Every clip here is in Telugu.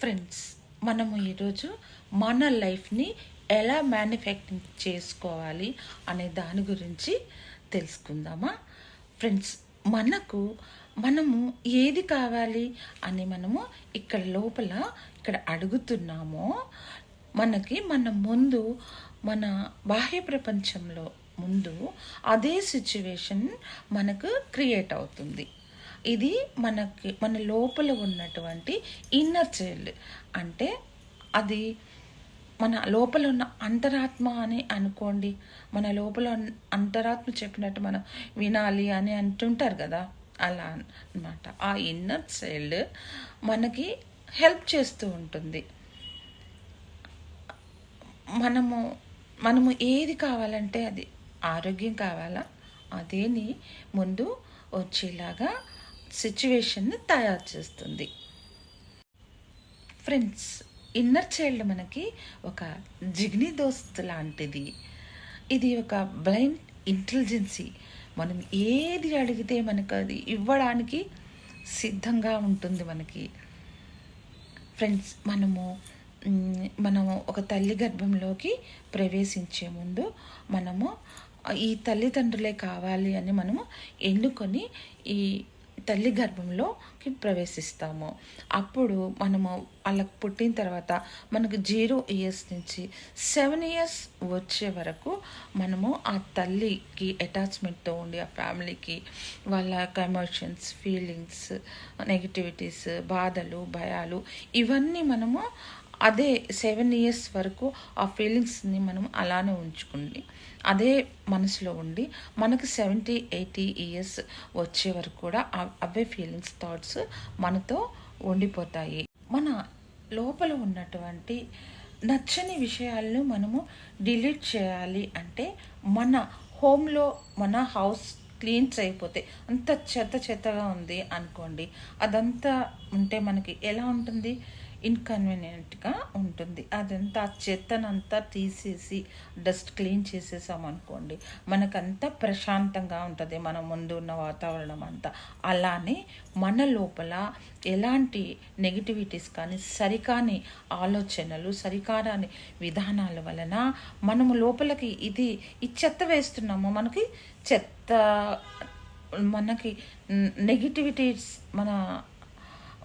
ఫ్రెండ్స్, మనము ఈరోజు మన లైఫ్ని ఎలా మ్యానుఫ్యాక్చరింగ్ చేసుకోవాలి అనే దాని గురించి తెలుసుకుందామా. ఫ్రెండ్స్, మనము ఏది కావాలి అని మనము ఇక్కడ లోపల అడుగుతున్నామో మన ముందు మన బాహ్య ప్రపంచంలో ముందు అదే సిచ్యువేషన్ మనకు క్రియేట్ అవుతుంది. ఇది మన లోపల ఉన్నటువంటి ఇన్నర్ చైల్డ్, అంటే అది మన లోపల ఉన్న అంతరాత్మ అని అనుకోండి. మన లోపల అంతరాత్మ చెప్పినట్టు మనం వినాలి అని అంటుంటారు కదా, అలా అన్నమాట. ఆ ఇన్నర్ చైల్డ్ మనకి హెల్ప్ చేస్తూ ఉంటుంది. మనము ఏది కావాలంటే అది ఆరోగ్యం కావాలా, అదేని ముందు వచ్చేలాగా సిచ్యువేషన్ని తయారు చేస్తుంది. ఫ్రెండ్స్, ఇన్నర్ చైల్డ్ మనకి ఒక జిగ్ని దోస్త్ లాంటిది. ఇది ఒక బ్లైండ్ ఇంటెలిజెన్సీ. మనం ఏది అడిగితే మనకు అది ఇవ్వడానికి సిద్ధంగా ఉంటుంది మనకి. ఫ్రెండ్స్, మనము ఒక తల్లి గర్భంలోకి ప్రవేశించే ముందు మనము ఈ తల్లిదండ్రులే కావాలి అని మనము ఎన్నుకొని ఈ తల్లి గర్భంలోకి ప్రవేశిస్తాము. అప్పుడు మనము వాళ్ళకు పుట్టిన తర్వాత మనకు 0 years నుంచి 7 years వచ్చే వరకు మనము ఆ తల్లికి అటాచ్మెంట్తో ఉండి, ఆ ఫ్యామిలీకి వాళ్ళ యొక్క ఎమోషన్స్, ఫీలింగ్స్, నెగిటివిటీస్, బాధలు, భయాలు ఇవన్నీ మనము అదే 7 years వరకు ఆ ఫీలింగ్స్ని మనం అలానే ఉంచుకుంది, అదే మనసులో ఉండి మనకు 70-80 years వచ్చే వరకు కూడా అవే ఫీలింగ్స్, థాట్స్ మనతో ఉండిపోతాయి. మన లోపల ఉన్నటువంటి నచ్చని విషయాలను మనము డిలీట్ చేయాలి అంటే మన హోమ్లో మన హౌస్ క్లీన్స్ అయిపోతే అంత చెత్తగా ఉంది అనుకోండి, అదంతా ఉంటే మనకి ఎలా ఉంటుంది? ఇన్కన్వీనియంట్గా ఉంటుంది. అదంతా చెత్తనంతా తీసేసి డస్ట్ క్లీన్ చేసేసామనుకోండి, మనకంతా ప్రశాంతంగా ఉంటుంది మన ముందు ఉన్న వాతావరణం అంతా. అలానే మన లోపల ఎలాంటి నెగిటివిటీస్ కానీ, సరికాని ఆలోచనలు, సరికాని విధానాల వలన మనము లోపలికి ఈ చెత్త వేస్తున్నాము. మనకి నెగిటివిటీస్,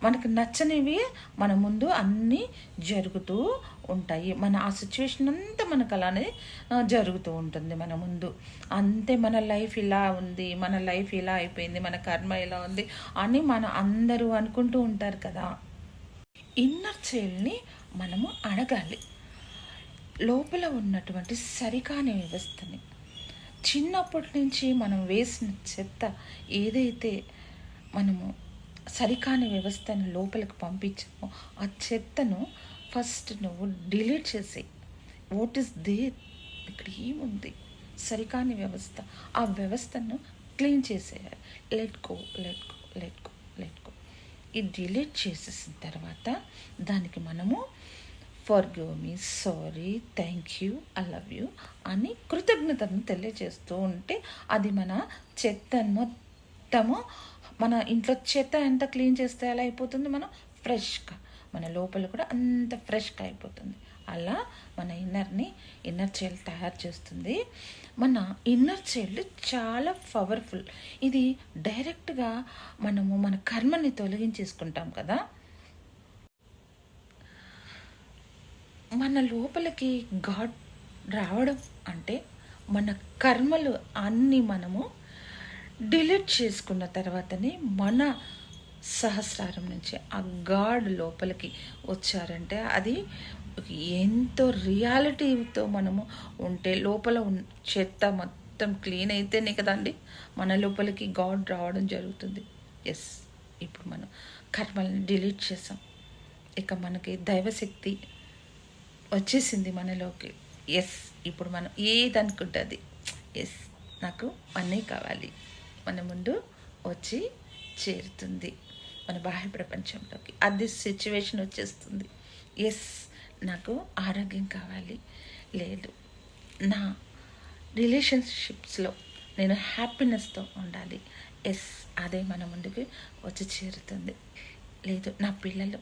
మనకు నచ్చనివి మన ముందు అన్నీ జరుగుతూ ఉంటాయి. ఆ సిచ్యువేషన్ అంతా మనకు అలానే జరుగుతూ ఉంటుంది మన ముందు. అంతే, మన లైఫ్ ఇలా ఉంది, మన లైఫ్ ఇలా అయిపోయింది, మన కర్మ ఇలా ఉంది అని అందరూ అనుకుంటూ ఉంటారు కదా. ఇన్నర్ చైల్డ్ని మనము అడగాలి, లోపల ఉన్నటువంటి సరికాని వ్యవస్థని. చిన్నప్పటి నుంచి మనం వేసిన చెత్త ఏదైతే మనము సరికాని వ్యవస్థను లోపలికి పంపించామో ఆ చెత్తను ఫస్ట్ నువ్వు డిలీట్ చేసి, వాట్ ఈస్ దేర్, ఇక్కడ ఏముంది, సరికాని వ్యవస్థ, ఆ వ్యవస్థను క్లీన్ చేసేయాలి. Let go. ఇది డిలీట్ చేసేసిన తర్వాత దానికి మనము forgive me, sorry, thank you, I love you అని కృతజ్ఞతను తెలియజేస్తూ ఉంటే అది మన చెత్తను మొత్తము, మన ఇంట్లో చెత్త ఎంత క్లీన్ చేస్తే అలా అయిపోతుంది, మనం ఫ్రెష్గా, మన లోపల కూడా అంత ఫ్రెష్గా అయిపోతుంది. అలా మన ఇన్నర్ చైల్డ్ తయారు చేస్తుంది. మన ఇన్నర్ చైల్డ్ చాలా పవర్ఫుల్. ఇది డైరెక్ట్గా మనము మన కర్మని తొలగించేసుకుంటాం కదా. మన లోపలికి గాడ్ రావడం అంటే మన కర్మలు అన్నీ మనము డిలీట్ చేసుకున్న తర్వాతనే మన సహస్రారం నుంచి ఆ గాడ్ లోపలికి వచ్చారంటే అది ఎంతో రియాలిటీతో మనము ఉంటే, లోపల చెత్త మొత్తం క్లీన్ అయితేనే కదండి మన లోపలికి గాడ్ రావడం జరుగుతుంది. ఎస్, ఇప్పుడు మనం కర్మల్ని డిలీట్ చేసాం, ఇక మనకి దైవశక్తి వచ్చేసింది మనలోకి. ఎస్, ఇప్పుడు మనం ఏది అనుకుంటుంది, ఎస్ నాకు అన్నీ కావాలి, మన ముందు వచ్చి చేరుతుంది మన బాహ్య ప్రపంచంలోకి. అది సిచ్యువేషన్ వచ్చేస్తుంది. ఎస్, నాకు ఆరోగ్యం కావాలి, లేదు నా రిలేషన్షిప్స్లో నేను హ్యాపీనెస్తో ఉండాలి, ఎస్ అదే మన ముందుకి వచ్చి చేరుతుంది. లేదు నా పిల్లలు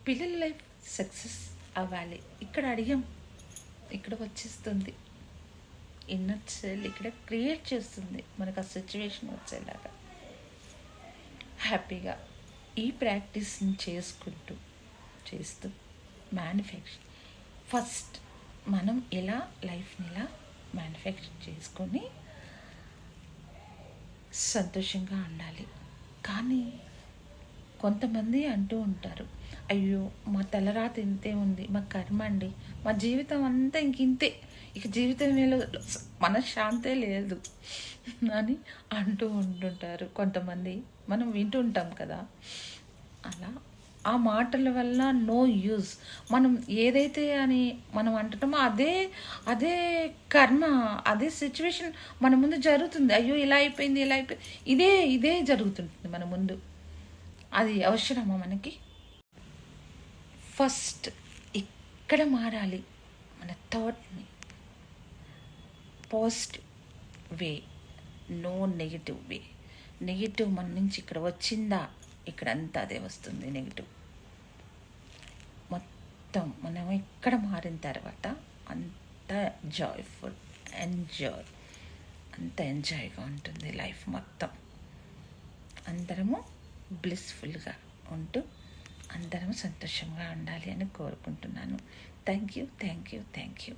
పిల్లల లైఫ్ సక్సెస్ అవ్వాలి, ఇక్కడ అడిగాం, ఇక్కడ వచ్చేస్తుంది. ఇన్నర్ చైల్డ్ ఇక్కడ క్రియేట్ చేస్తుంది మనకు ఆ సిచ్యువేషన్ వచ్చేలాగా. హ్యాపీగా ఈ ప్రాక్టీస్ని చేస్తూ మ్యానుఫ్యాక్చర్ ఫస్ట్ మనం ఎలా లైఫ్ని ఇలా మ్యానుఫ్యాక్చర్ చేసుకొని సంతోషంగా ఉండాలి. కానీ కొంతమంది అంటూ ఉంటారు, అయ్యో మా తలరాత ఇంతే ఉంది, మా కర్మ అండి, మా జీవితం అంతా ఇంతే, ఇక జీవితం మీద మనశ్శాంతే లేదు అని అంటూ ఉంటుంటారు కొంతమంది. మనం వింటూ ఉంటాం కదా. అలా ఆ మాటల వల్ల నో యూజ్. మనం ఏదైతే అని మనం అంటున్నామో అదే అదే కర్మ, అదే సిచ్యువేషన్ మన ముందు జరుగుతుంది. అయ్యో ఇలా అయిపోయింది, ఇలా అయిపోయింది, ఇదే జరుగుతుంటుంది మన ముందు. అది అవసరమా మనకి? ఫస్ట్ ఇక్కడ మారాలి మన థాట్ని, positive way, no negative way. Negative మన నుంచి ఇక్కడ వచ్చిందా, ఇక్కడ అంతా అదే వస్తుంది నెగిటివ్. మొత్తం మనం ఇక్కడ మారిన తర్వాత అంత జాయ్ఫుల్, అంత ఎంజాయ్గా ఉంటుంది లైఫ్ మొత్తం. అందరము బ్లిస్ఫుల్గా ఉంటూ అందరము సంతోషంగా ఉండాలి అని కోరుకుంటున్నాను. Thank you.